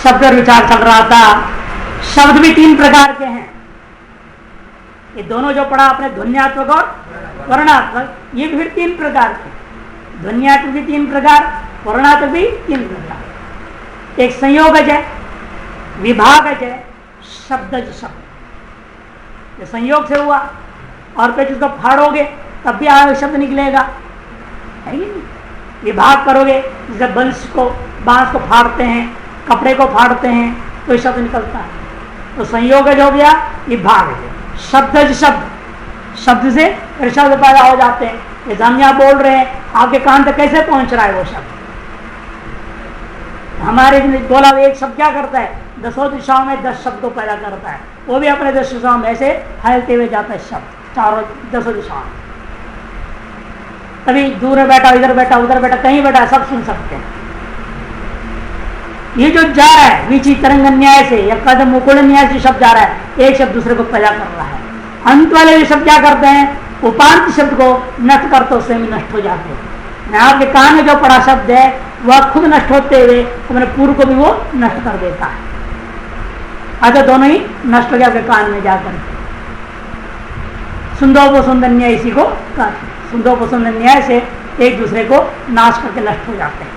शब्द और विचार चल रहा था। शब्द भी 3 प्रकार के हैं। ये दोनों जो पढ़ा आपने, ध्वन्यात्मक और वर्णात्मक, ये भी फिर 3 प्रकार के। ध्वन्यात्मक भी 3 प्रकार, वर्णात्मक भी 3 प्रकार। एक संयोगज है, विभागज है, शब्दज शब्द। ये संयोग से हुआ और फिर उसको फाड़ोगे तब भी आगे शब्द निकलेगा, है ही नहीं। विभाग करोगे, जैसे बांस को फाड़ते हैं, कपड़े को फाड़ते हैं तो ये शब्द निकलता है। तो संयोगज हो गया, विभाग है। शब्दज शब्द, शब्द से फिर शब्द पैदा हो जाते हैं। ये जामिया बोल रहे हैं, आपके कान तक कैसे पहुंच रहा है वो शब्द? हमारे बोला एक शब्द क्या करता है, 10 दिशाओं में 10 शब्द को पैदा करता है। वो भी अपने 10 दिशाओं में ऐसे फैलते हुए जाता है शब्द, चारों 10 दिशाओं में। तभी दूर बैठा, इधर बैठा, उधर बैठा, कहीं बैठा, सब सुन सकते हैं। ये जो जा रहा है वीची तरंग न्याय से या कदम मुकुल न्याय से शब्द जा रहा है, एक शब्द दूसरे को पैदा कर रहा है। अंत वाले शब्द क्या करते हैं, उपांत शब्द को नष्ट करते, उससे भी नष्ट हो जाते हैं। आपके कान में जो पड़ा शब्द है वह खुद नष्ट होते हुए अपने पूर्व को भी वो नष्ट कर देता है। अच्छा, दोनों ही नष्ट हो गया आपके कान में जाकर। सुंदोपसुंदर न्याय इसी को कहते हैं। सुंदोपसुंदर न्याय से एक दूसरे को नाश करके नष्ट हो जाते हैं।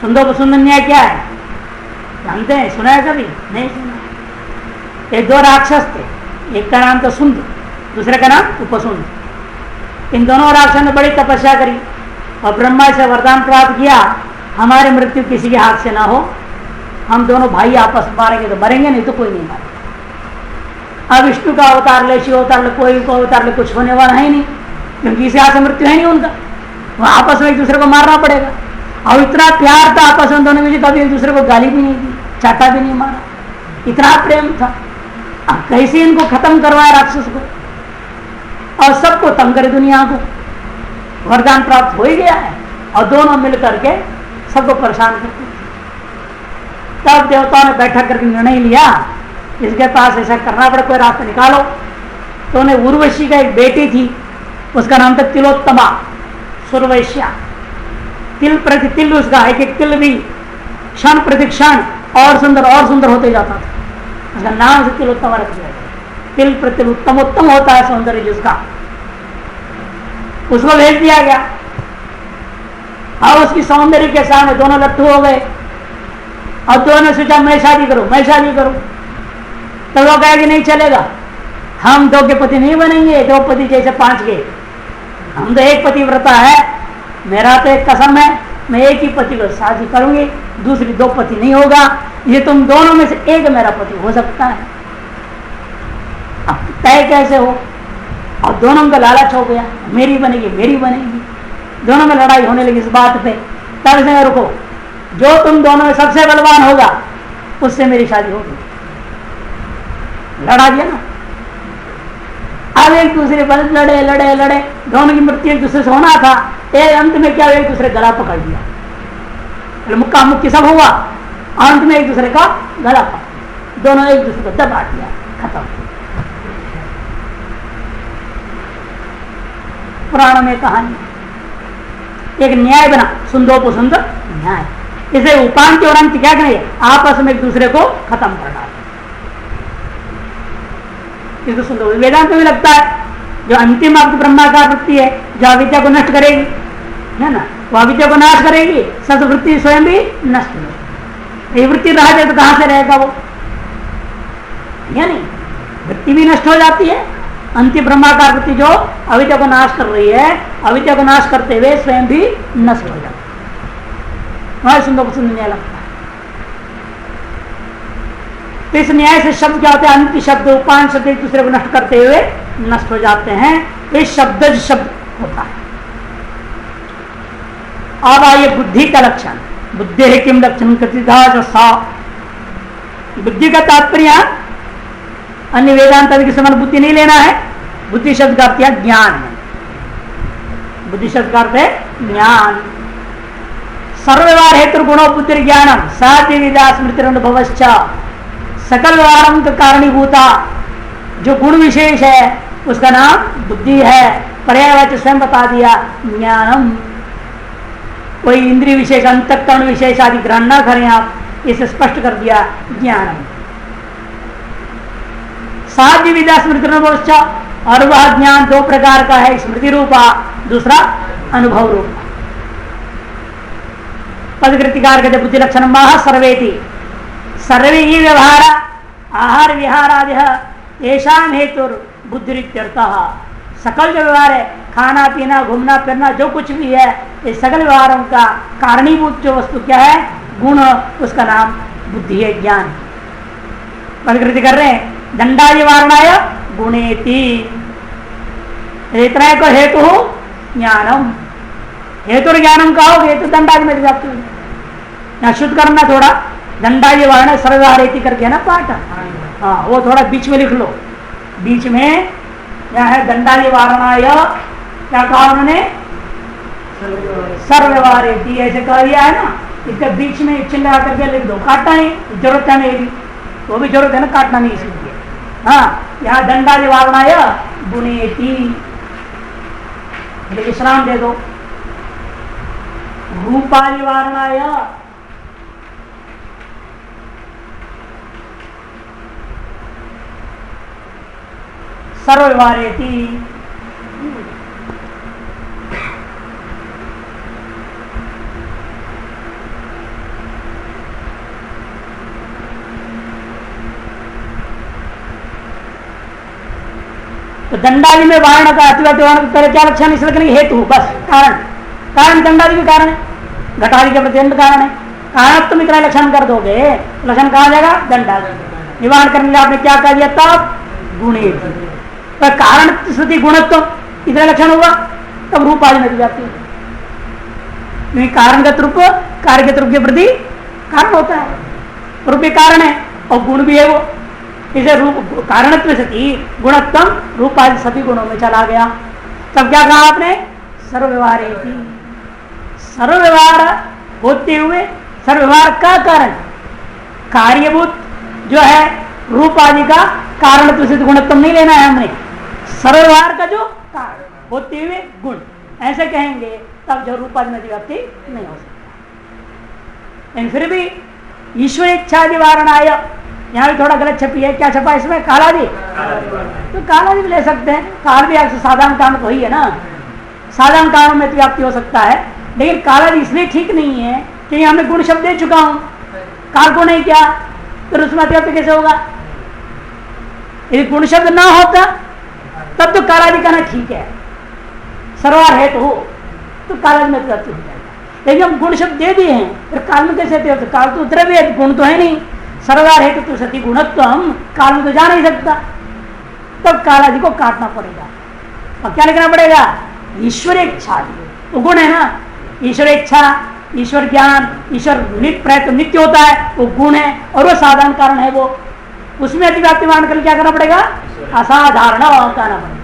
सुंदोपसुंदर न्याय क्या है जानते हैं, सुना है कभी? नहीं सुना। एक 2 राक्षस थे, एक का नाम तो सुंद, दूसरे का नाम उपसुंद। इन दोनों राक्षसों ने बड़ी तपस्या करी और ब्रह्मा से वरदान प्राप्त किया, हमारी मृत्यु किसी के हाथ से ना हो, हम दोनों भाई आपस मारेंगे तो मरेंगे, नहीं तो कोई नहीं मारेगा। अब विष्णु का अवतार ले, शिव अवतार ले, कोई को अवतार ले, कुछ होने वाला है नहीं, क्योंकि इसी हाथ से मृत्यु है नहीं उनका। वो आपस में एक दूसरे को मारना पड़ेगा। और इतना प्यार था आपस में दोनों में, कभी एक दूसरे को गाली भी नहीं दी, चाटा भी नहीं मारा, इतना प्रेम था। अब कैसे इनको खत्म करवाया राक्षस को और सबको तंग करे दुनिया को? वरदान प्राप्त हो ही गया है और दोनों मिल करके सबको परेशान करते। तब देवताओं ने बैठक करके निर्णय लिया, इसके पास ऐसा करना पड़े, कोई रास्ता निकालो। तो उन्हें उर्वशी का एक बेटी थी, उसका नाम था तिलोत्तमा, सुरवैश्या। तिल प्रति तिल उसका एक एक तिल भी क्षण प्रति क्षण और सुंदर होते जाता था। उसका नाम से तिलोत्तमा रख दिया। तिल प्रति उत्तमोत्तम होता है सौंदर्य जिसका, उसको भेज दिया गया। और उसकी सौंदर्य के सामने दोनों लट्ठू हो गए और दोनों ने सोचा मैं शादी करूं, मैं शादी करूं। तो वो कहे कि नहीं चलेगा, हम 2 के पति नहीं बनेंगे, 2 पति जैसे 5 के। हम तो एक पति व्रता है, मेरा तो एक कसम है, मैं एक ही पति को शादी करूंगी, दूसरी 2 पति नहीं होगा। ये तुम दोनों में से एक मेरा पति हो सकता है। अब तय कैसे हो? और दोनों का लालच हो गया, मेरी बनेगी, मेरी बनेगी। दोनों में लड़ाई होने लगी इस बात पे। तब से रुको, जो तुम दोनों में सबसे बलवान होगा उससे मेरी शादी होगी। लड़ा दिया ना। अब एक दूसरे पर लड़े लड़े लड़े, दोनों की मृत्यु एक दूसरे से होना था। अंत में क्या, एक दूसरे गला पकड़ दिया, मुक्का मुक्की सब हुआ। अंत में एक दूसरे का गला पकड़, दोनों एक दूसरे को दबा दिया, खत्म। पुराण में कहानी एक न्याय बना, सुंदोपसुंदर न्याय। इसे उपांत्य और अंत क्या करें, आपस में एक दूसरे को खत्म कर डाले। इसको सुंदर वेदांत में भी लगता है, जो अंतिम आपकी ब्रह्माकार वृत्ति है, जो अविद्या को नष्ट करेगी, है ना, वो अविद्या को नाश करेगी, सद्वृत्ति स्वयं भी नष्ट होगी। ये वृत्ति रह जाए तो कहां से रहेगा वो? या नहीं, वृत्ति भी नष्ट हो जाती है। अंतिम ब्रह्माकार वृत्ति जो अविद्या को नाश कर रही है, अविद्या को नाश करते हुए स्वयं भी नष्ट हो जाती है। वह सुंदर पसंद न्याय लगता है। तो इस न्याय से शब्द क्या होते हैं, अंत शब्द उपांत शब्द एक दूसरे को नष्ट करते हुए नष्ट हो जाते हैं। तो शब्दज शब्द होता है। अब आइए बुद्धि का लक्षण। बुद्धि है किम लक्षण कृतिधा सा। बुद्धि का तात्पर्य अन्य वेदांत के समान बुद्धि नहीं लेना है। बुद्धि शब्द का अर्थ है ज्ञान है। बुद्धि शब्द का अर्थ है ज्ञान। सर्वव्यवहार हेतु गुणो बुद्धि ज्ञानम साध्य विद्या स्मृति अनुभवश्च। सकल व्यवहारम का कारणीभूता जो गुण विशेष है उसका नाम बुद्धि है। पर्यायवाची स्वयं बता दिया ज्ञानम। कोई इंद्रिय विशेष अंतःकरण विशेष आदि ग्रहण न करें आप, इसे स्पष्ट कर दिया ज्ञानम। साध्य विद्या स्मृति अनुभव, और वह ज्ञान दो प्रकार का है, स्मृति रूपा, दूसरा अनुभव रूपा। पदकृतिकार कहते बुद्धि लक्षण मह सर्वेति, सर्वे ही व्यवहार आहार विहारादि येषां हेतु बुद्धिरित्यर्थः। सकल जो व्यवहार है, खाना पीना घूमना फिरना जो कुछ भी है, ये सकल व्यवहारों का कारणीभूत जो वस्तु क्या है, गुण, उसका नाम बुद्धि है, ज्ञान। पदकृति कर रहे हैं दंडादि वारणाय गुणेति, इतना को हेतु हो ज्ञानम, हेतु ज्ञानम कहोगे तो दंडादि में जाती है। यहाँ शुद्ध करना थोड़ा, दंडादि वारण सर्वहारेति करके ना पाठ, हाँ वो थोड़ा बीच में लिख लो, बीच में क्या है दंडादि वारणाय, क्या कहा उन्होंने, सर्वव्यवहारेति ऐसे कह दिया है ना, इसके बीच में चिन्ह लगा करके लिख दो, काटना नहीं जरूरत है, मेरी वो भी जरूरत है ना, काटना नहीं इसलिए। हाँ यहाँ दंडादि वारणाय गुणेति, विश्राम दे दो। रूपादि वारणाय सर्वव्यवहारेति, तो दंडादि में वारण का अतिव्याप्ति वारण का क्या लक्षण, इस लक्षण हेतु बस कारण, कारण दंडादि के कारण है, घटादि के प्रत्यंत कारण है। कारण तुम इतना लक्षण कर दोगे, लक्षण कहा जाएगा दंडादि। निवारण करने के आपने क्या कह दिया, तब गुणे, पर कारण श्रुति गुणत्व इतना लक्षण हुआ, तब रूप आदि में जाती है। कारणगत रूप कार्यगत रूप के प्रति कारण होता है, रूप भी कारण है और गुण भी है वो, इसे रूप कारणत्व सती गुणत्तम रूप आदि सभी गुणों में चला गया। तब क्या कहा आपने, सर्वव्यवहार, सर्वव्यवहार होते हुए सर्वव्यवहार का कारण कार्यभूत जो है रूप आदि का कारणत्व सिद्ध गुणत्तम नहीं लेना है हमने, सर्वव्यवहार का जो कारण होते हुए गुण ऐसे कहेंगे, तब जो रूप आदि में व्याप्ति नहीं हो सकता। लेकिन फिर भी ईश्वर इच्छादि वारणाय, यहाँ भी थोड़ा गलत छपी है, क्या छपा इसमें, कालादि, तो कालादि भी ले सकते हैं, काल भी आपसे साधारण कारण तो ही है ना, साधारण कारणों में व्याप्ति हो सकता है, लेकिन कालादि इसलिए ठीक नहीं है कि हमने गुण शब्द दे चुका हूं, काल को नहीं किया, तो उसमें व्याप्ति कैसे होगा। यदि गुण शब्द ना होता तब तो कालादि कहना ठीक है, सर्वार है तो कालादि में व्याप्ति हो जाएगा, लेकिन हम गुण शब्द दे दिए हैं, फिर काल में कैसे होते, काल तो उतरे भी है, गुण तो है नहीं, सर्वार है तो सती गुणत्व हम काल में तो जा नहीं सकता, तब कालादि को काटना पड़ेगा। और क्या लिखना पड़ेगा, ईश्वर इच्छा, वो गुण है ना, ईश्वर इच्छा, ईश्वर ज्ञान, ईश्वर प्रयत्न नित्य होता है, वो गुण है, और वो साधारण कारण है, वो उसमें अतिव्याप्ति मान कर क्या करना पड़ेगा, असाधारण कहना पड़ेगा।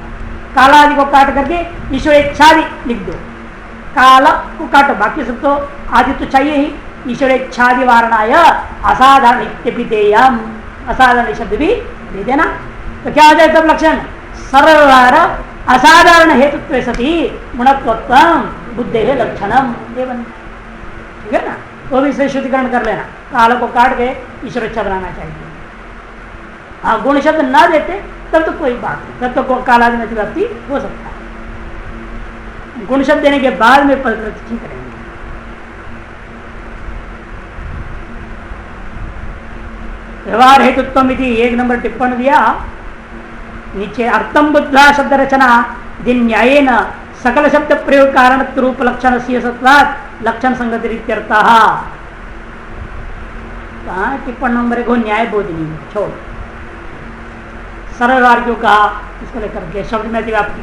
कालादि को काट करके ईश्वर इच्छादि लिख दो, काल को काटो, बाकी सब तो आदि तो चाहिए ही, ईश्वर इच्छादि वारणाय असाधारण इत्यपिदेयम, असाधारण शब्द भी दे देना, तो क्या हो जाए तब लक्षण, सर्वव्यवहार असाधारण हेतुत्व सती गुणत्वत्वम बुद्धे लक्षणम, ठीक है ना, वो भी इसे शुद्धिकरण कर लेना, काल को काट के ईश्वर इच्छा बनाना चाहिए। हाँ गुण शब्द ना देते तब तो कोई बात नहीं, तब तो कालादि में व्याप्ति हो सकता है, गुण शब्द देने के बाद में प्रकृति ठीक रहेंगे। व्यवहार हेतुत्व एक नंबर टिप्पण दिया नीचे, अर्थम बुद्धा शब्द रचना दिन न्यायेन सकल शब्द प्रयोग कारण रूप लक्षण से सत्वात् लक्षण संगति इत्यर्थः। टिप्पण नंबर 1 न्याय बोधनी छोड़, सरल व्यवहार क्यों कहा, इसको लेकर के शब्द में अतिव्याप्ति।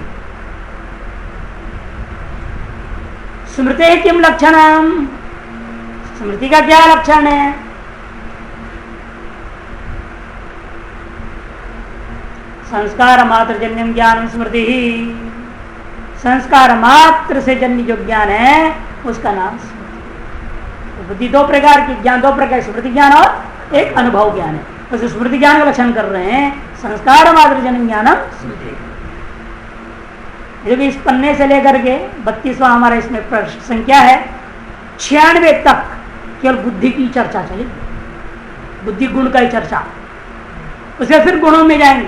स्मृति किम लक्षणम, स्मृति का क्या लक्षण है, संस्कार मात्र जन्य ज्ञान स्मृति ही, संस्कार मात्र से जन्य जो ज्ञान है उसका नाम स्मृति। बुद्धि दो प्रकार की, ज्ञान दो प्रकार, स्मृति ज्ञान और एक अनुभव ज्ञान है, तो स्मृति ज्ञान का लक्षण कर रहे हैं, संस्कार मात्र जन्य ज्ञान स्मृति। जो भी इस पन्ने से लेकर के 32वां हमारा इसमें संख्या है, 96 तक केवल बुद्धि की चर्चा चलेगी, बुद्धि गुण का ही चर्चा। उसके फिर गुणों में जाएंगे।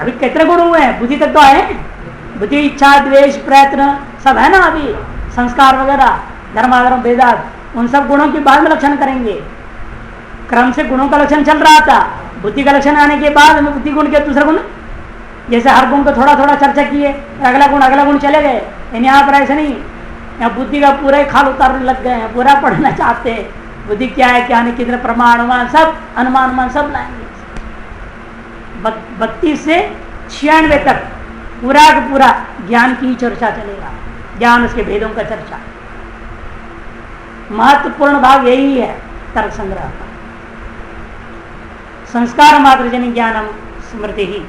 अभी कितने गुण हुए हैं? बुद्धि तक तो आए, बुद्धि, इच्छा, द्वेष, प्रयत्न सब है ना। अभी संस्कार वगैरह, धर्माधर्म, वेदांत, उन सब गुणों के बाद में लक्षण करेंगे। क्रम से गुणों का लक्षण चल रहा था, बुद्धि का लक्षण आने के बाद में बुद्धि गुण के दूसरा गुण, जैसे हर गुण को थोड़ा थोड़ा चर्चा किए, अगला गुण चले गए। यहाँ पर ऐसे नहीं, यहाँ बुद्धि का पूरा ही खाल उतारने लग गए हैं, पूरा पढ़ना चाहते हैं। बुद्धि क्या है, क्या नहीं, कितने प्रमाण, अनुमान, सब अनुमान सब लाएंगे। 32 से 96 तक पूरा का पूरा ज्ञान की चर्चा चलेगा, ज्ञान, उसके भेदों का चर्चा। महत्वपूर्ण भाग यही है तर्क संग्रह का। संस्कार मात्र जन ज्ञानम स्मृति ही।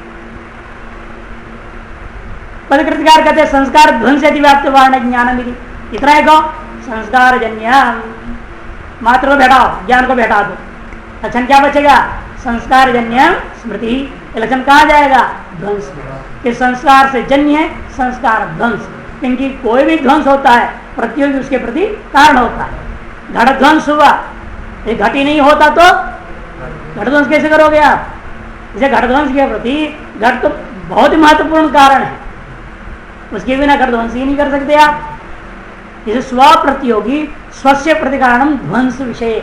पदकृतकार कहते संस्कार ध्वंस अतिव्याप्त वार्ण ज्ञानम। इतना है कहो, संस्कार जन्य मात्र को बैठाओ, ज्ञान को बैठा दो, लक्षण क्या बचेगा? संस्कार जन्य स्मृति। ये लक्षण कहा जाएगा? ध्वंस में, कि संस्कार से जन्य है, संस्कार ध्वंस। क्योंकि कोई भी ध्वंस होता है प्रतियोगी उसके प्रति कारण होता है। घट ध्वंस हुआ, ये घट ही नहीं होता तो घट ध्वंस कैसे करोगे आप? इसे घट ध्वंस के प्रति, घट तो बहुत ही महत्वपूर्ण कारण है, उसके बिना घट ध्वंस ही नहीं कर सकते आप। जैसे स्व प्रतियोगी स्वस्य प्रति कारणम ध्वंस विषय,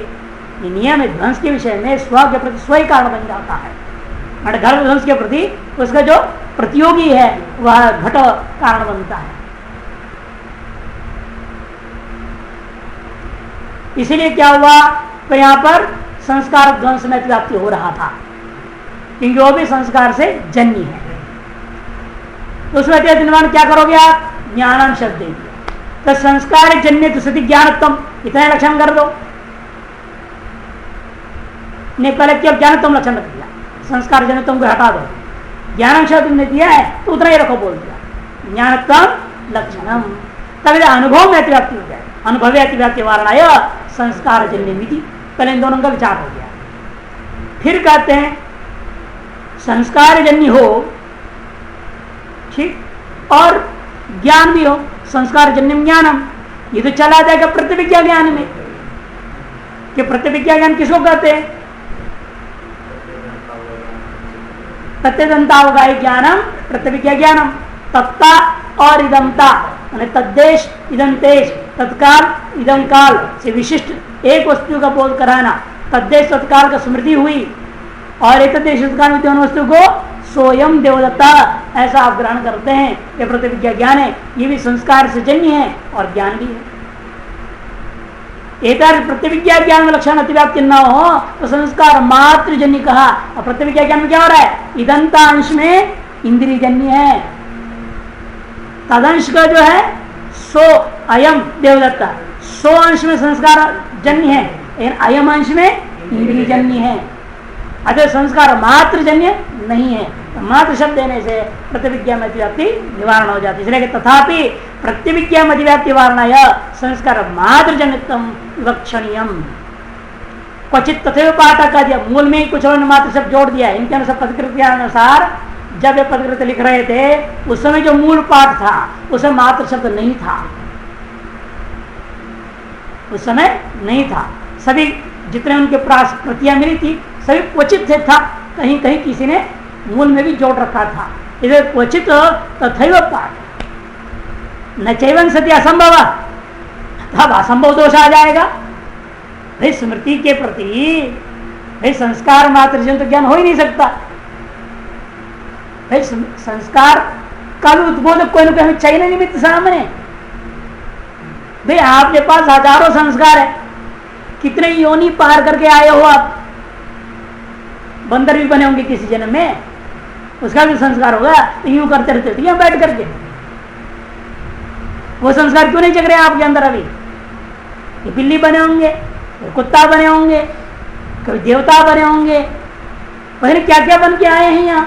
नियम ध्वंस के विषय में स्व के प्रति स्वयं कारण बन जाता है। घट ध्वंस के प्रति उसका जो प्रतियोगी है वह घट कारण बनता है। इसीलिए क्या हुआ, तो यहाँ पर संस्कार ध्वंस में व्याप्ति हो रहा था, क्योंकि वो भी संस्कार से जन्य है। तो उसमें निर्माण क्या करोगे आप? ज्ञानम शब्द देंगे। तो संस्कार जन्य तो सती ज्ञानत्म, इतना लक्षण कर दो। ने पहले केवल ज्ञानत्म लक्षण रख दिया, संस्कार जन्य तुम को हटा दो। ज्ञानम शब्द ने दिया है तो उतना ही रखो, बोल दिया ज्ञानत्म लक्षणम। तब अनुभव में अतिव्याप्ति हो जाए, अनुभव अतिव्याप्ति वारणाय संस्कार जन्य विधि। पहले इन दोनों का विचार हो गया। फिर कहते हैं संस्कार जन्य हो, ठीक, और ज्ञान भी हो, संस्कार जन्य ज्ञानम। ये तो चला जाएगा प्रतिविज्ञा ज्ञान में, कि प्रतिविज्ञा ज्ञान किसको कहते हैं? तत्दंता होगा ज्ञानम प्रतिविज्ञा ज्ञानम। तत्ता और इदमता, तद्देश इदम तेज, तत्काल इदम काल से विशिष्ट एक वस्तु का बोध कराना। तद्देश तत्काल का स्मृति हुई, और एक तद्देश तत्काल विद्यमान वस्तु को सोयम देवदत्ता ऐसा आप ग्रहण करते हैं। ये प्रतिविज्ञा ज्ञान है, ये भी संस्कार से जन्य है और ज्ञान भी है। एक प्रतिविज्ञा ज्ञान में लक्षण अतिव्याप्ति न हो तो संस्कार मात्र जन्य कहा। और प्रतिविज्ञा ज्ञान में क्या हो रहा है? इदंता अंश में इंद्रिय जन्य है, तदंश का जो है सो अयम देवदत्ता, सो अंश में संस्कार जन्य है, लेकिन अयम अंश में इंद्रिय जन्य है। अतः संस्कार मात्र जन्य नहीं है। तो मात्र शब्द देने से प्रतिविज्ञा में अतिव्याप्ति निवारण हो जाती है। इसलिए तथापि प्रतिविज्ञा में अतिव्याप्ति वारणाय संस्कार मात्र जनितम विवक्षणीयम। क्वचित तथैव पाठ का दिया, मूल में ही कुछ और मात्र शब्द जोड़ दिया। इनके अनुसार पदकृत अनुसार जब ये पदकृत लिख रहे थे उस समय जो मूल पाठ था उसमें मात्र शब्द नहीं था, उस समय नहीं था। सभी जितने उनके प्रतियां मिली थी सभी क्वचित से था, कहीं कहीं किसी ने मूल में भी जोड़ रखा था। इधर क्वचित तथैव पाठ न चैवन सत्य असंभव, तब असंभव दोष आ जाएगा। भाई स्मृति के प्रति भाई संस्कार मात्र जन तो ज्ञान हो ही नहीं सकता। भाई संस्कार का भी उद्बोधक कोई ना कोई चाहिए ना निमित्त सामने। भाई आपके पास हजारों संस्कार है, कितने योनि पार करके आए हो आप, बंदर भी बने होंगे किसी जन्म में, उसका भी संस्कार होगा। तो यूं करते रहते थे यहाँ बैठ करके, वो संस्कार क्यों नहीं जग रहे आपके अंदर? अभी ये बिल्ली बने होंगे, कुत्ता बने होंगे, कभी देवता बने होंगे, पता नहीं क्या क्या बन के आए हैं यहाँ।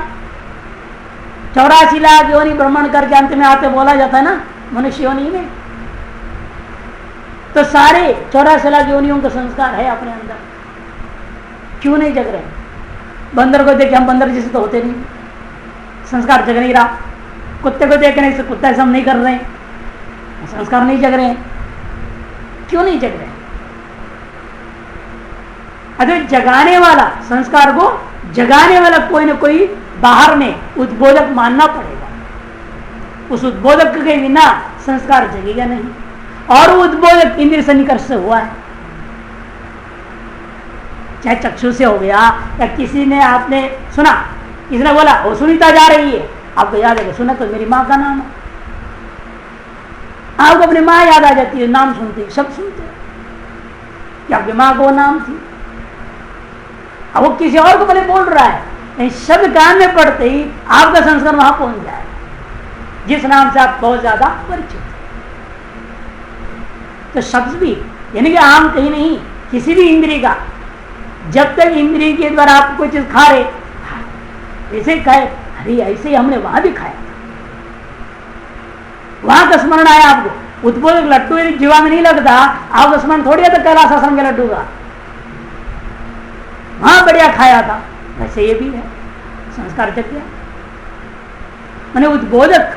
84 लाख योनि भ्रमण करके अंत में आते बोला जाता है ना मनुष्य योनि में, तो सारे 84 लाख योनियों का संस्कार है अपने अंदर, क्यों नहीं जग रहे? बंदर को देखे हम बंदर जैसे तो होते नहीं, संस्कार जग नहीं रहा। कुत्ते को देखने से कुत्ता ऐसा हम नहीं कर रहे, संस्कार नहीं जग रहे। क्यों नहीं जग रहे? अगर जगाने वाला, संस्कार को जगाने वाला कोई ना कोई बाहर में उद्बोधक मानना पड़ेगा। उस उद्बोधक के बिना संस्कार जगेगा नहीं। और वो उद्बोधक इंद्रिय सन्निकर्ष से हुआ है, चाहे चक्षु से हो गया या किसी ने, आपने सुना, किसी ने बोला वो सुनीता जा रही है, आपको याद है, सुना तो मेरी माँ का नाम है, आपको अपनी माँ याद आ जाती है, नाम सुनते, शब्द सुनते कि आपकी माँ को नाम थी। अब वो किसी और को भले बोल रहा है, शब्द कान में पड़ते ही आपका संस्कार वहां पहुंच जाए, जिस नाम से आप बहुत ज्यादा परिचित। तो शब्द भी, यानी कि आम कहीं नहीं, किसी भी इंद्रिय का, जब तक इंद्रिय के द्वारा आप कोई चीज खा रहे, ऐसे खाए, अरे ऐसे ही हमने वहां भी खाया, वहां का स्मरण आया आपको। उद्बोधक लड्डू यदि जीवा में नहीं लगता, आपका स्मरण थोड़ी आता कैलाश आश्रम के लड्डू का, वहां बढ़िया खाया था। वैसे ये भी है, संस्कार जग गया। मैंने उद्बोधक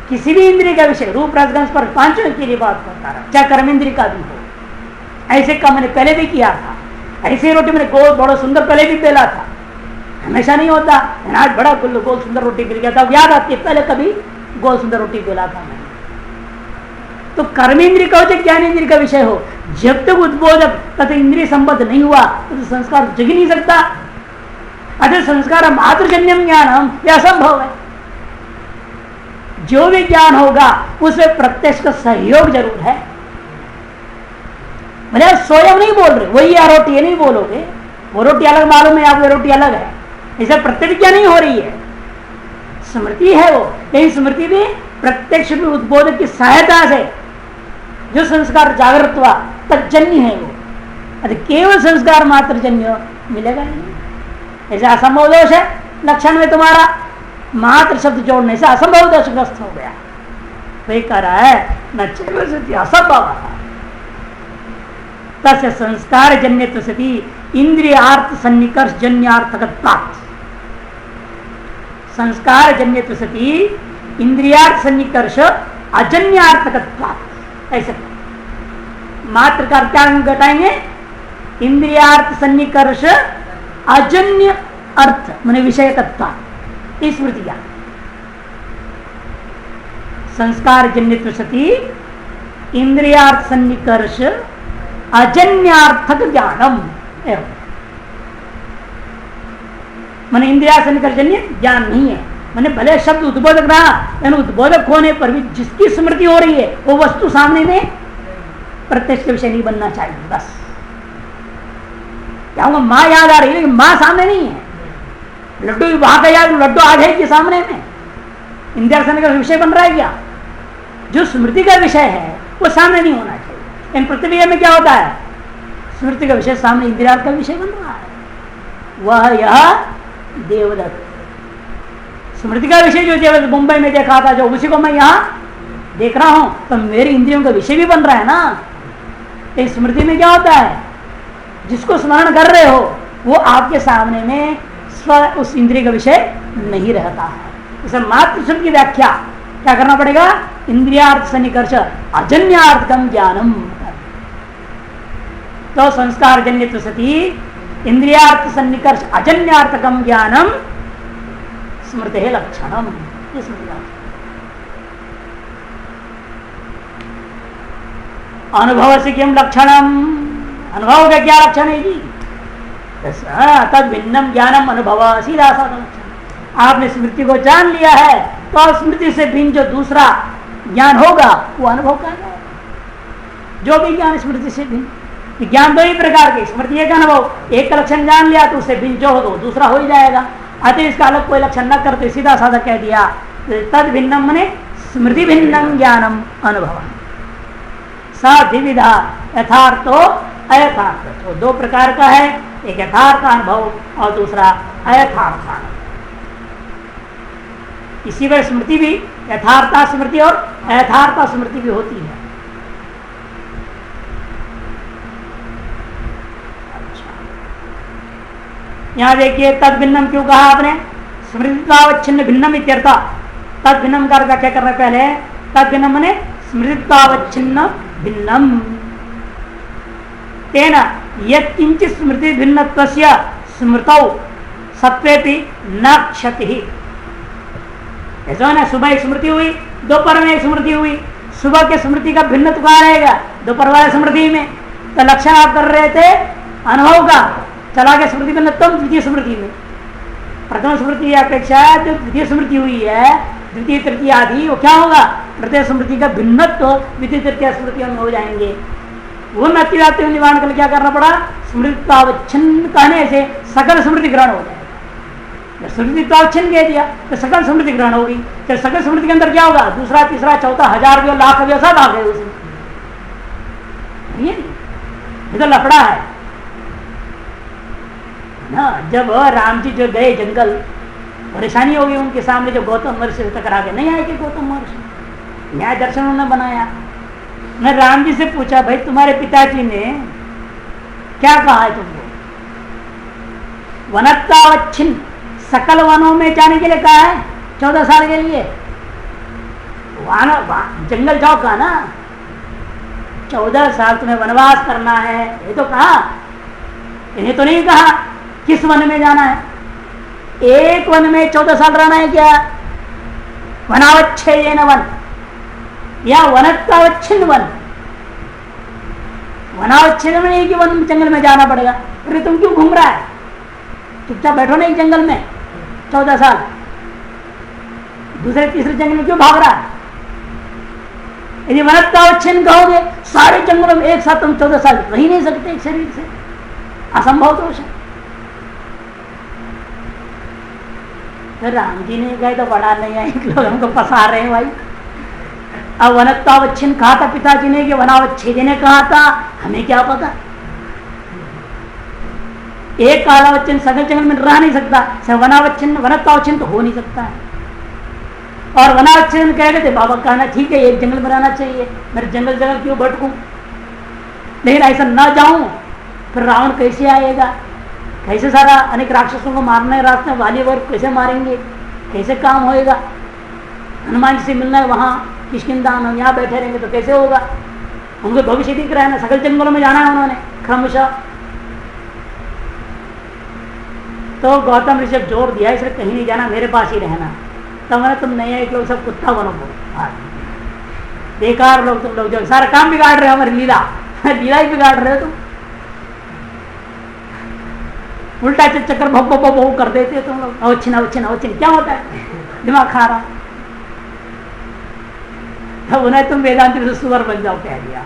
किसी भी इंद्रिय का विषय, रूप रसगंध स्पर्श पांचों के लिए बात करता रहा, चाहे कर्म इंद्रिय का भी हो। ऐसे काम मैंने पहले भी किया था, ऐसी रोटी मैंने गोल बड़ा सुंदर पहले भी बेला था, हमेशा नहीं होता। आज बड़ा गोल सुंदर रोटी बेल गया था, याद आती है, पहले कभी गोल सुंदर रोटी बेला था मैंने। तो कर्म इंद्रिय का हो चाहे ज्ञान इंद्रिय का विषय हो, जब तक उद्बोधक तथा इंद्रिय संबद्ध नहीं हुआ तो संस्कार जग ही नहीं सकता। अतः संस्कार मातृजन्यम ज्ञानम, यह असंभव है। जो भी ज्ञान होगा उसमें प्रत्यक्ष का सहयोग जरूर है। मतलब स्वयं नहीं बोल रहे, वही या रोटी नहीं बोलोगे, वो रोटी अलग मालूम है आपको, रोटी अलग है, ऐसा प्रत्यक्ष नहीं हो रही है, स्मृति है वो। यही स्मृति भी प्रत्यक्ष में उद्बोधक की सहायता से जो संस्कार जागृत हुआ तज्जन्य है वो। अरे केवल संस्कार मात्र जन्य मिलेगा नहीं। ऐसा असंभव दोष है लक्षण में तुम्हारा, मात्र शब्द जोड़ने से असंभव दोषग्रस्त हो गया। वही कह रहा है न चैव असंभव तस्य संस्कार जन्य सती इंद्रियार्थ सन्निकर्ष जन्यार्थकत्वात्। संस्कार जन्य सती इंद्रियार्थ सन्निकर्ष अजन्यार्थकत्वात्। ऐसे मात्र का क्या घटाएंगे, इंद्रियार्थ सन्निकर्ष अजन्य अर्थ माने विषयकत्वात्। स्मृतिया संस्कार जन्य सती इंद्रियार्थ सन्निकर्ष अजन्यार्थक ज्ञानम। माने इंद्रिया सन्निकर्ष जन्य ज्ञान नहीं है, माने भले शब्द उद्बोधक रहा, यानी उद्बोधक होने पर भी जिसकी स्मृति हो रही है वो वस्तु सामने में प्रत्यक्ष विषय नहीं बनना चाहिए। बस क्या होगा, माँ याद आ रही है लेकिन माँ सामने नहीं है, लड्डू वहां का याद, लड्डू आ जाएगी सामने में, इंद्रिया सन्निकर्ष विषय बन रहा है क्या? जो स्मृति का विषय है वो सामने नहीं होना चाहिए। इन प्रतिक्रिया में क्या होता है, स्मृति का विषय सामने इंद्रिया का विषय बन रहा है, वह यह देवदत्त। स्मृति का विषय जो देवदत्त मुंबई में देखा था, जो उसी को मैं यहाँ देख रहा हूं, तो मेरी इंद्रियों का विषय भी बन रहा है ना। इस स्मृति में क्या होता है, जिसको स्मरण कर रहे हो वो आपके सामने में स्व उस इंद्रिय का विषय नहीं रहता है। इसे मात्र शब्द की व्याख्या क्या करना पड़ेगा, इंद्रियार्थ सन्निकर्ष अजन्यार्थकम ज्ञानम। तो संस्कार जन्य सती इंद्रियार्थ सन्निकर्ष अजन्यार्थकम ज्ञानम स्मृति है लक्षणम। अनुभव से किम लक्षणम, अनुभव का क्या लक्षण है जी, तद भिन्नम ज्ञानम अनुभव, सीधा साधा लक्षण। आपने स्मृति को जान लिया है तो स्मृति से भिन्न जो दूसरा ज्ञान होगा वो अनुभव का है। जो भी ज्ञान स्मृति से भिन्न, ज्ञान दो ही प्रकार के, स्मृति एक अनुभव, एक का लक्षण जान लिया तो उससे भिन्न जो हो तो दूसरा हो ही जाएगा। अतः इसका अलग कोई लक्षण न करते सीधा साधा कह दिया, तद भिन्नम मने स्मृति भिन्नम ज्ञानम अनुभव। सद्विविधा यथार्थो अयथार्थ, तो दो प्रकार का है, एक यथार्थ अनुभव और दूसरा अयथार्थ अनुभव। इसी वजह स्मृति भी यथार्थ स्मृति और अयथार्थ स्मृति भी होती है। अच्छा, यहां देखिए तद भिन्नम क्यों कहा आपने, स्मृतित्वावच्छिन्न भिन्नम इत्यर्थ। तद भिन्नम का क्या करना, पहले तद भिन्नम माने स्मृतित्वावच्छिन्न भिन्नम, तेन यत्किंचित स्मृति भिन्नत्वस्य स्मृतौ सत्वेपि न क्षति। ऐसा है ना, सुबह एक स्मृति हुई, दोपहर में एक स्मृति हुई। सुबह के स्मृति का भिन्न कहाँ रहेगा? दोपहर वाले स्मृति में। तो लक्षण आप कर रहे थे अनुभव का, चला गया स्मृति भिन्नत्व द्वितीय स्मृति में। प्रथम स्मृति अपेक्षा जो द्वितीय स्मृति हुई है, द्वितीय तृतीय आदि, वो क्या होगा? प्रत्येक स्मृति का भिन्नत्व द्वितीय तृतीय स्मृति में हो जाएंगे। वो अतिव्याप्ति निवारण के लिए क्या करना पड़ा? स्मृतित्वावच्छिन्न कहने से सकल स्मृति ग्रहण हो जाएगा। स्मृतित्वावच्छिन्न कह दिया तो सकल स्मृति ग्रहण होगी। तो सकल स्मृति के अंदर क्या होगा? दूसरा, तीसरा, चौथा, हजार भी, लाख भी, सब आ गए उसमें। ये तो लफड़ा है ना। जब राम जी जो गए जंगल, परेशानी होगी उनके सामने, जो गौतम महर्षि से टकरा गए। नहीं आए कि गौतम महर्षि, न्याय दर्शन उन्होंने बनाया। मैं राम जी से पूछा, भाई तुम्हारे पिताजी ने क्या कहा है तुमको? वनत्वावच्छिन्न, सकल वनों में जाने के लिए कहा है 14 साल के लिए। जंगल जाओ कहा ना, 14 साल तुम्हें वनवास करना है, ये तो कहा। इन्हें तो नहीं कहा किस वन में जाना है। एक वन में 14 साल रहना है क्या? वनावच्छेदेन वन या वनत्वावच्छिन्न वन। वनावच्छेद में नहीं कि वन जंगल में जाना पड़ेगा। अरे तुम क्यों घूम रहा है? चुपचाप बैठो नहीं जंगल में 14 साल, दूसरे तीसरे जंगल में क्यों भाग रहा है? यदि वनत्वावच्छिन्न कहोगे, सारे जंगलों में एक साथ तुम 14 साल रह ही नहीं सकते एक शरीर से, असंभव दोष है। तो राम जी ने कहा तो बड़ा नहीं है, लोग हमको फंसा रहे हैं भाई। अब वनत्वावच्छिन्न कहा था पिताजी ने कि वनावच्छेद ने कहा था, हमें क्या पता। एक कालावच्छिन्न सकल जंगल में रह नहीं सकता, वनावच्छिन्न वनत्वावच्छिन्न तो हो नहीं सकता है। और वनावच्छिन्न कह रहे थे बाबा, कहना ठीक है एक जंगल में रहना चाहिए, मेरे जंगल जंगल क्यों भटकूं। लेकिन ऐसा ना जाऊं फिर रावण कैसे आएगा, कैसे सारा अनेक राक्षसों को मारना है रास्ते में, वाली वर्ग कैसे मारेंगे, कैसे काम होएगा। हनुमान जी से मिलना है वहाँ किष्किंधा, हम यहाँ बैठे रहेंगे तो कैसे होगा। उनको भविष्य दिख रहा है ना, सकल जंगलों में जाना है उन्होंने क्रमशः। तो गौतम ऋषि जोर दिया इसलिए कहीं नहीं जाना, मेरे पास ही रहना। तो मैंने तुम नहीं है, एक लोग सब कुत्ता बनो, बेकार लोग तुम लोग, जो सारा काम बिगाड़ रहे हो, हमारी लीला लीला ही बिगाड़ रहे हो तुम। उल्टा चक्कर भो भो भो कर देते हो तुम लोग। अवच्छिन्न अवच्छिन्न अवच्छिन्न क्या होता है? दिमाग खा रहा। तो उन्हें तुम वेदांत से सुअर बन जाओ कह दिया।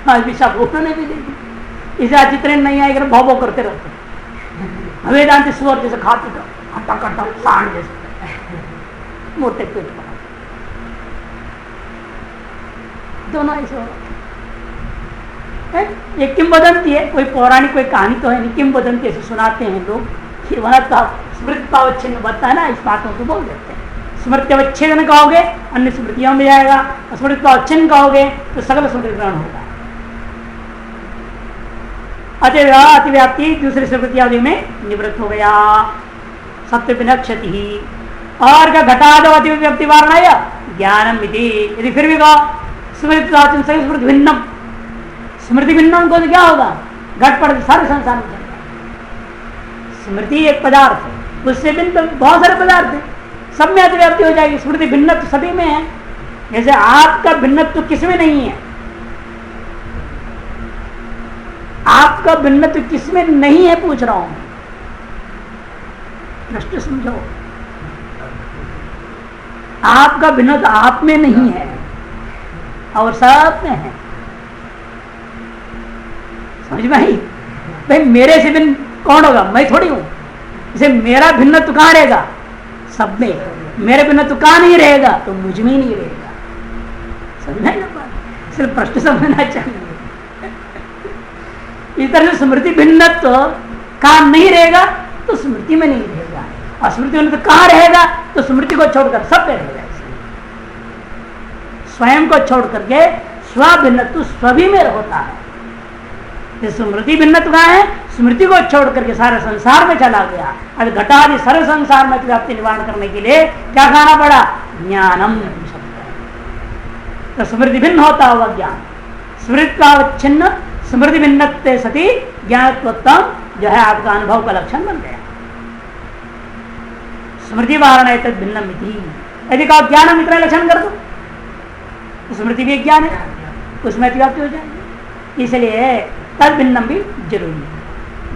आज भी सब उन्होंने भी देखी, इसे चित्र नहीं आएगा, भो भो करते रहते। वेदांत सुअर जैसे खाते तो हट्टा कट्टा सांड जैसे मोटे पेट पर, दोनों ऐसे हो। एक किंवदंती है, कोई पौराणिक कोई कहानी तो है नहीं, किंवदंती ऐसे सुनाते हैं लोग कि वह स्मृतित्वावच्छिन्न बनता है ना, इस बातों को बोल देते हैं। स्मृत्यवच्छेदन कहोगे अन्य स्मृतियों में जाएगा, स्मृतित्वावच्छिन्न कहोगे तो सकल स्मृति ग्रहण होगा। अतिव्याप्ति दूसरी स्मृति आदि में निवृत्त हो गया, सत्य बिना क्षति ही। और क्या घटादो अतिव्याप्ति वारणा ज्ञानम विधि। यदि फिर भी कहो स्मृति भिन्नम, स्मृति भिन्नम को तो क्या होगा? घट पड़ सारे संसार में चल रहा। स्मृति एक पदार्थ है, उससे भिन्न बहुत सारे पदार्थ है, सब में अतिव्याप्ति हो जाएगी। स्मृति भिन्नत्व सभी में है। जैसे आपका भिन्नत्व किसमें नहीं है, आपका भिन्नत्व किसमें नहीं है पूछ रहा हूं, प्रश्न समझो। आपका भिन्नत्व आप में नहीं है और सब में है। समझ में आई? भाई मेरे से भिन्न कौन होगा? मैं थोड़ी हूं। इसे मेरा भिन्नत्व कहां रहेगा? सब में। मेरे भिन्नत्व कहां नहीं रहेगा? तो मुझ में ही नहीं रहेगा। समझना है ना बात? सिर्फ प्रश्न समझना चाहिए। इस तरह से स्मृति भिन्नत्व कहां नहीं रहेगा? तो स्मृति में नहीं रहेगा। और स्मृति भिन्नत्व कहां रहेगा? तो स्मृति को छोड़कर सब में रहेगा। स्वयं को छोड़ करके स्व भिन्नत्व स्वभी में होता है। स्मृति भिन्नत्व कहाँ है? स्मृति को छोड़ करके सारे संसार में चला गया। अब घटादि सारे संसार में व्याप्ति निवारण करने के लिए क्या खाना पड़ा? ज्ञानम शब्द। तो स्मृति भिन्न होता हुआ ज्ञान, स्मृतित्वावच्छिन्न स्मृति भिन्नत्वे सती ज्ञानत्वोत्तम जो है आपका अनुभव का लक्षण बन गया। स्मृति वारण है तद भिन्नम इति। यदि कहो ज्ञानम इतना लक्षण कर दो तो स्मृति भी ज्ञान है, उसमें अतिव्याप्ति हो जाएगी। इसलिए तद भिन्नम भी जरूरी है,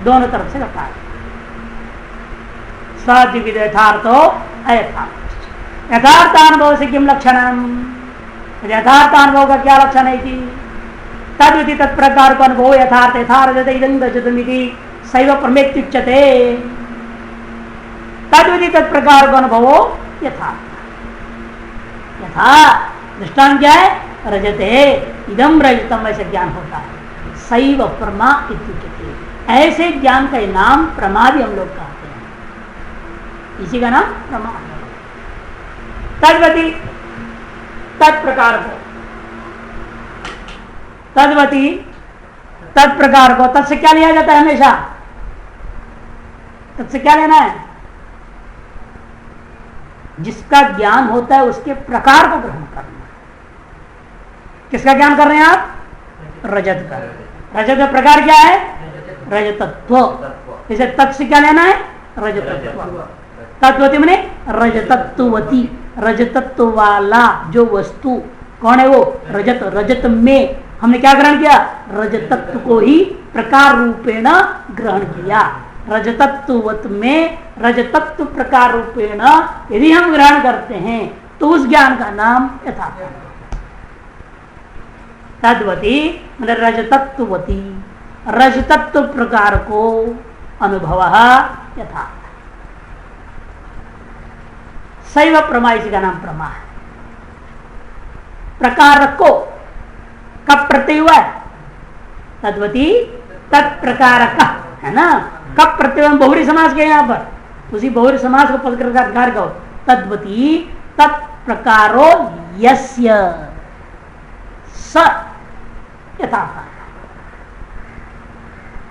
दोनों तरफ से करता है। स्वादिविद यथार्थो अयथार्थ। यथार्थानुभव से किम लक्षणम, यथार्थानुभव का क्या लक्षण है कि तद्विति तत्प्रकार को अनुभव यथार्थ यथार्थ इदं रजतमिति सैव प्रमेत्युच्यते। तद्विति तत्प्रकार को अनुभव यथार्थ। यथा दृष्टांत क्या है, रजते इदम रजतम, ऐसे ज्ञान होता है। सैव प्रमा इत्युच्यते, ऐसे ज्ञान का नाम प्रमा भी हम लोग कहते हैं, इसी का नाम प्रमा है। तद्वती तत्प्रकार को, तद्वती तत्प्रकार को, तत् से क्या लिया जाता है हमेशा, तत् से क्या लेना है, जिसका ज्ञान होता है उसके प्रकार को ग्रहण करना। किसका ज्ञान कर रहे हैं आप, रजत का। रजत का प्रकार क्या है, रजतत्व। इसे तत् से क्या लेना है, रजतत्व। तत्वती मैंने रजतत्वती, रजतत्व वाला जो वस्तु कौन है वो रजत। रजत में हमने क्या ग्रहण किया, रजतत्व को ही प्रकार रूपेण ग्रहण किया। रजतत्ववत में रजतत्व प्रकार रूपेण यदि हम ग्रहण करते हैं तो उस ज्ञान का नाम यथार्थ। तद्वती मतलब रजतत्ववती, रजतत्व प्रकार को अनुभव यथार्थ। शैव प्रमा, इसी का नाम प्रमा है। प्रकार को कब प्रत्यय हुआ है, तद्वती तत्प्रकार का है ना। कब प्रत्यय, बहुरी समाज के यहाँ पर, उसी बहुरी समाज को पदकार कहो। तद्वती तत्प्रकारो यस्य स यथार्थ।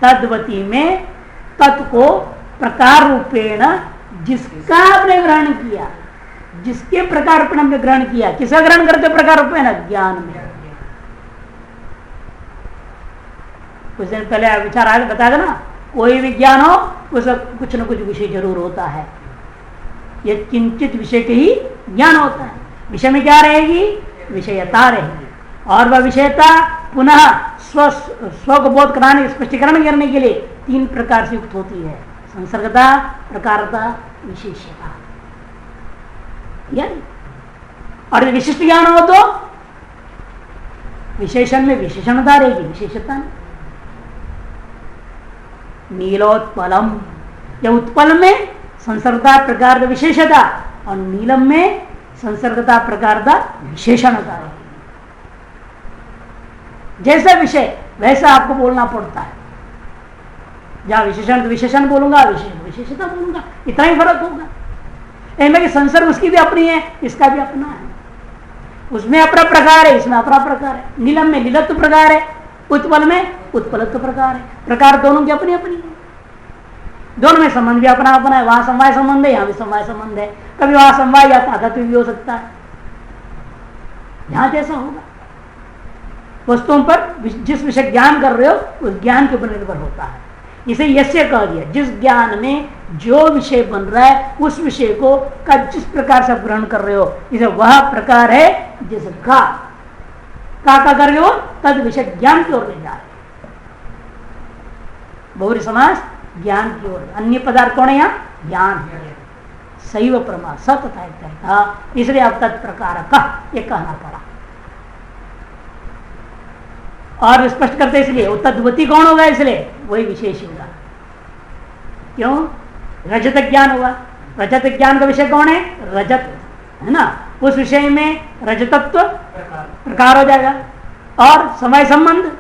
तद्वती में तत् को प्रकार रूपेण जिसका आपने ग्रहण किया, जिसके प्रकार रूपेण हमने ग्रहण किया। किसका ग्रहण करते प्रकार रूपेण, ज्ञान में। कुछ दिन पहले विचार आगे बताया ना, कोई भी ज्ञान हो उसका कुछ न कुछ विषय जरूर होता है। यह किंचित विषय के ही ज्ञान होता है। विषय में क्या रहेगी, विषयता रहेगी। और वह विषयता पुनः स्व को बोध कराने, स्पष्टीकरण करने के लिए तीन प्रकार से युक्त होती है, संसर्गता, प्रकारता, विशेषता। और विशिष्ट ज्ञान हो तो विशेषण में विशेषणता रहेगी, विशेषता नहीं। नीलोत्पलम, या उत्पल में संसर्गता प्रकार विशेषता और नीलम में संसर्गता प्रकार विशेषणता है। जैसा विषय वैसा आपको बोलना पड़ता है। जहां विशेषण तो विशेषण बोलूंगा, विशेषता बोलूंगा, इतना ही फर्क होगा। इनमें कि संसर्ग उसकी भी अपनी है, इसका भी अपना है। उसमें अपना प्रकार है, इसमें अपना प्रकार है। नीलम में नीलत्व प्रकार है, उत्पल में उत्पलत्व प्रकार है। प्रकार दोनों की अपनी अपनी है। दोनों में संबंध भी अपना अपना है। वहां समवाय संबंध है, यहां भी समवाय संबंध है। कभी वहां समवाय या तादात्म्य भी हो सकता है। यहां जैसा होगा, वस्तुओं पर जिस विषय ज्ञान कर रहे हो उस ज्ञान के ऊपर निर्भर होता है। इसे यस्य कह दिया, जिस ज्ञान में जो विषय बन रहा है उस विषय को का जिस प्रकार से आप ग्रहण कर रहे हो, इसे वह प्रकार है जिसका का कर रहे हो, तद विषय ज्ञान की ओर ले जा रहे। बहुरी समास ज्ञान की ओर, अन्य पदार्थ कौन है यहाँ, ज्ञान है। सैव प्रमा सतता, इसलिए अब तत्प्रकार का ये कहना पड़ा। और स्पष्ट करते इसलिए वो तद्वती कौन होगा, इसलिए वही विशेष होगा। क्यों, रजत ज्ञान होगा। रजत ज्ञान का विषय कौन है, रजत है ना। उस विषय में रजतत्व प्रकार हो जाएगा और समय संबंध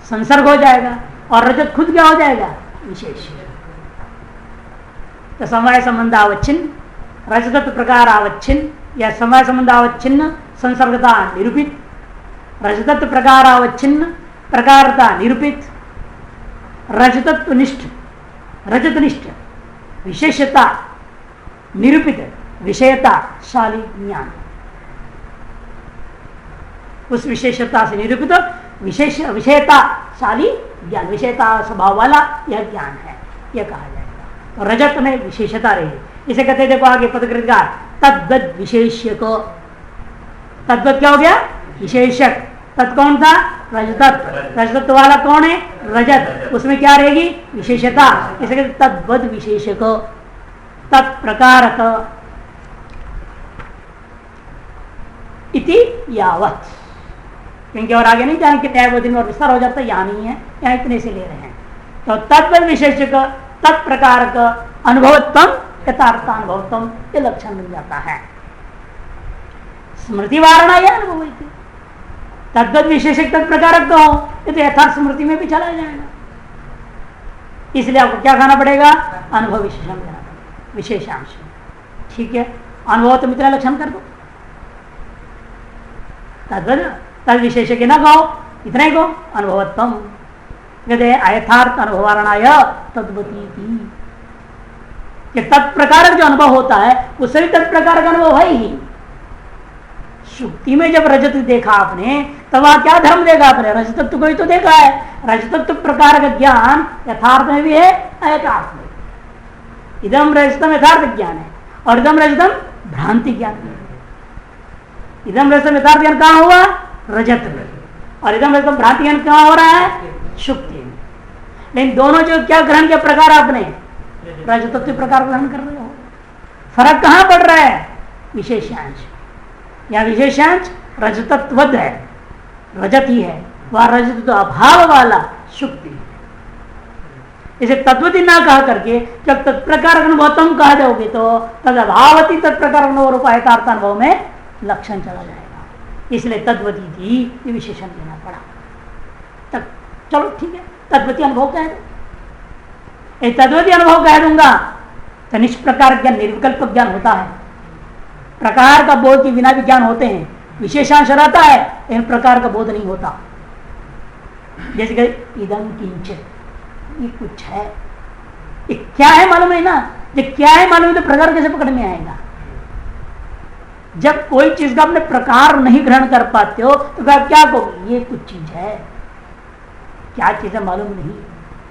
संसर्ग हो जाएगा और रजत खुद क्या हो जाएगा, विशेष। तो समय संबंध आवच्छिन्न, रजतत्व प्रकार आवच्छिन्न या समय संबंध आवच्छिन्न, संसर्गता निरूपित, रजतत्व प्रकार आवच्छिन्न, प्रकारता निरूपित, रजतत्वनिष्ठ, रजतनिष्ठ, विशेषता निरूपित, विषयता शाली ज्ञान। उस विशेषता से निरूपित विशेष विषयता शाली ज्ञान, विषयता स्वभाव वाला यह ज्ञान है, यह कहा जाएगा। तो रजत में विशेषता रही, इसे कहते देखो आगे पदकृतकार तद्वद विशेष्यक। तद्वत क्या हो गया? विशेषक। तत् कौन था? रजतत्व। रजतत्व वाला कौन है? रजत। उसमें क्या रहेगी? विशेषता। इसे कहते तद्वद विशेषक तत्प्रकारक इति यावत। क्योंकि और आगे नहीं जाने के न्यायबोधि में और विस्तार हो जाता है, यहाँ नहीं है, यहाँ इतने से ले रहे हैं। तो तद्वद विशेषक तत्प्रकारक अनुभवत्वम यथार्थानुभवत्वम, ये लक्षण मिल जाता है। स्मृति वारणा या अनुभव तद्वद विशेषक तत्प्रकारक कहो, ये तो यथार्थ स्मृति में भी चला जाएगा। इसलिए आपको क्या खाना पड़ेगा? अनुभव विशेषण देना पड़ेगा, विशेषांश। ठीक है, अनुभव तो मित्र लक्षण कर दो, तद्वद तद विशेषक न कहो, इतना ही कहो अनुभवत्वम। कहते अयथार्थ अनुभवारणाय तद्वती, कि तत्प्रकारक जो अनुभव होता है उससे भी तत्प्रकारक अनुभव है ही। शुक्ति में जब रजत देखा आपने, तब वहां क्या धर्म देखा आपने? रजतत्व को ही तो देखा है। रजतत्व प्रकार का ज्ञान यथार्थ में भी है, अयथार्थ में। इदम रजतम यथार्थ ज्ञान है और इदम रजतम भ्रांति ज्ञान है। इदम रजतम यथार्थ ज्ञान कहाँ हुआ? रजत में। और इदम रजतम भ्रांति ज्ञान कहाँ हो रहा है? शुक्ति में। लेकिन दोनों जो क्या ग्रहण के प्रकार आपने रजतत्व प्रकार ग्रहण कर रहे हो, फर्क कहां पड़ रहा है? विशेषांश। या विशेषांश रजतत्वद है, रजत ही है, वह रजत तो अभाव वाला शुक्ति है। इसे तत्वती ना कहा करके जब तत्प्रकार अनुभवतम कहा जाओगे तो तद अभावती तत्प्रकार अनुभव रूपायतार्थ अनुभव में लक्षण चला जाएगा। इसलिए तद्वती थी, ये विशेषण देना पड़ा। तब चलो ठीक है, तद्वती अनुभव कह दो। तद्वती अनुभव कह दूंगा तो निष्प्रकार ज्ञान निर्विकल्प ज्ञान होता है। प्रकार का बोध के बिना भी ज्ञान होते हैं, विशेषांश रहता है, इन प्रकार का बोध नहीं होता। जैसे कि इदम किंचित, ये कुछ है, ये क्या है मालूम है ना? ये क्या है मालूम है तो प्रकार कैसे पकड़ में आएगा? जब कोई चीज का अपने प्रकार नहीं ग्रहण कर पाते हो तो क्या कहोगे? ये कुछ चीज है, क्या चीज है मालूम नहीं।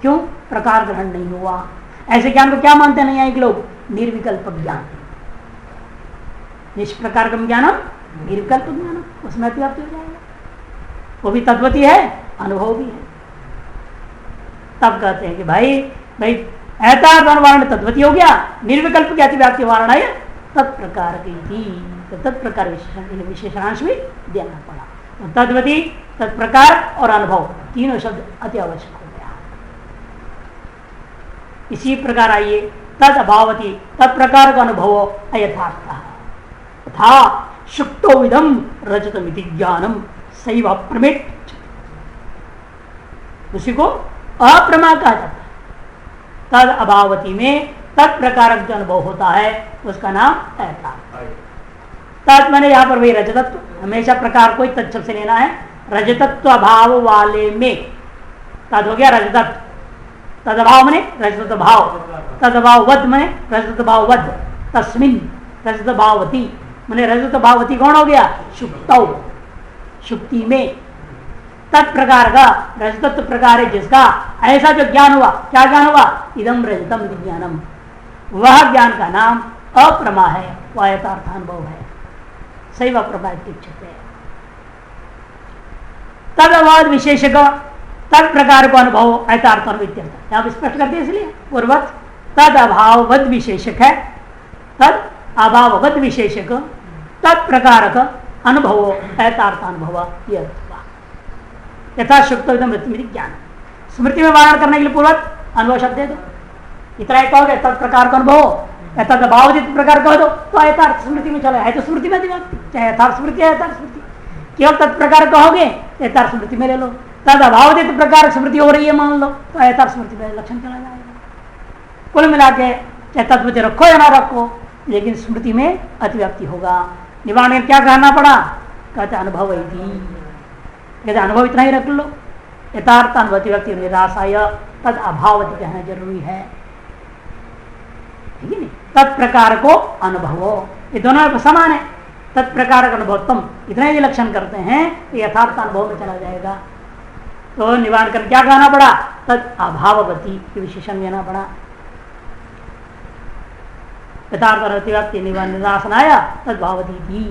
क्यों? प्रकार ग्रहण नहीं हुआ। ऐसे ज्ञान को क्या मानते नहीं आए लोग? निर्विकल्प ज्ञान। निष्प्रकार का ज्ञानम निर्विकल्प ज्ञानम, उसमें अतिव्याप्ति हो जाएगा। वो भी तद्वती है, अनुभव भी है। तब कहते हैं कि भाई यथार्थ अनुवारण तद्वती हो गया, निर्विकल्प की अतिव्याप्ति वारण है तत्प्रकार की थी, तो तत्प्रकार विशेषणांश भी देना पड़ा। तो तद्वती, तत्प्रकार और अनुभव तीनों शब्द अति आवश्यक हो गया। इसी प्रकार आइए तद अभावती तत्प्रकार का अनुभव अयथार्थ था शुक्तो विदम रजतमिति ज्ञानम सैव अप्रमेट, उसी को अप्रमा कहा जाता है। तद अभावती में तत्प्रकारक जो अनुभव होता है उसका नाम अयथार्थ। तत् मैंने यहां पर वही रजतत्व, हमेशा प्रकार को ही तत्शब्द से लेना है। रजतत्व अभाव वाले में तद हो गया रजतत्व, तद अभाव मने रजतत्व भाव, तद अभाव वद मने रजतत्व भाव वद, तस्मिन रजत भावती मने रजत भावती कौन हो गया? शुक्तौ, शुक्ति में। तत्प्रकार का रजतत्व प्रकार है जिसका ऐसा जो ज्ञान हुआ, क्या ज्ञान हुआ? इदम रजतम ज्ञानम, वह ज्ञान का नाम अप्रमा है, वह यथार्थानुभव है। सही वह प्रभा इच्छित है। तद अवाद विशेषक तद प्रकार को अनुभव यथार्थानुभव आप स्पष्ट करते हैं, इसलिए पूर्वत तद अभाववद विशेषक है, तद अभाववद विशेषक तत्प्रकारक अनुभव यथार्थानुभव यथा शुक्त ज्ञान। स्मृति में वारण करने के लिए पूर्वक अनुभव शब्द दे दो, इतना एक कहोगे तत्प्रकार का अनुभव, तद अभावदित प्रकार कह दो तो यथार्थ स्मृति में चले, है तो स्मृति में चाहे यथार्थ स्मृति है यथार्थ स्मृति। केवल तत्प्रकार कहोगे यथार्थ स्मृति में ले लो, तद अभावदित प्रकार स्मृति हो रही है मान लो तो यथार्थ स्मृति में लक्षण चला जाएगा। कुल मिला के चाहे तत्वति रखो या ना रखो, लेकिन स्मृति में अतिव्याप्ति होगा। निवारण में क्या कहना पड़ा? कहते अनुभव ही थी, कहते अनुभव इतना ही रख लो, यथार्थ अनुभवती व्यक्ति निराशाय तद अभावती कहना जरूरी है, ठीक है नहीं? तत्प्रकार को अनुभव, ये दोनों समान है। तत्प्रकार का अनुभवत्म इतना ही लक्षण करते हैं, यथार्थ अनुभव में चला जाएगा। तो निवारण कर क्या कहना पड़ा? तद अभाववती विशेषण लेना पड़ा। यथार्थव्याप्ति निरासनाया तद भावती थी,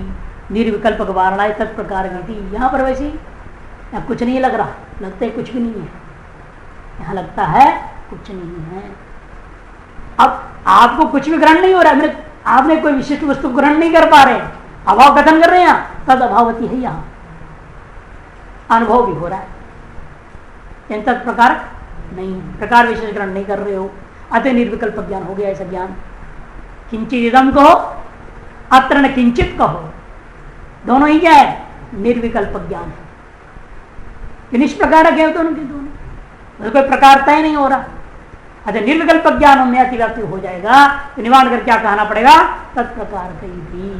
निर्विकल्पक वारणाय तत्प्रकार थी। यहाँ पर वैसे यहाँ कुछ नहीं लग रहा, लगता है कुछ भी नहीं है, यहाँ लगता है कुछ नहीं है। अब आपको कुछ भी ग्रहण नहीं हो रहा है, आपने कोई विशिष्ट वस्तु ग्रहण नहीं कर पा रहे, अभाव कथन कर रहे हैं, तद अभावती है, यहाँ अनुभव भी हो रहा है, तत् प्रकार नहीं, प्रकार विशेष ग्रहण नहीं कर रहे हो, अतः निर्विकल्प ज्ञान हो गया। ऐसा ज्ञान किंचित इदम कहो, अत्र न किंचित कहो, दोनों ही क्या है? निर्विकल्प ज्ञान है। निष्प्रकार है दोनों के दोनों, कोई प्रकार तय नहीं हो रहा। अच्छा, निर्विकल्प ज्ञान में अतिव्याप्ति हो जाएगा तो निवारण कर क्या कहना पड़ेगा? तत्प्रकार कही थी।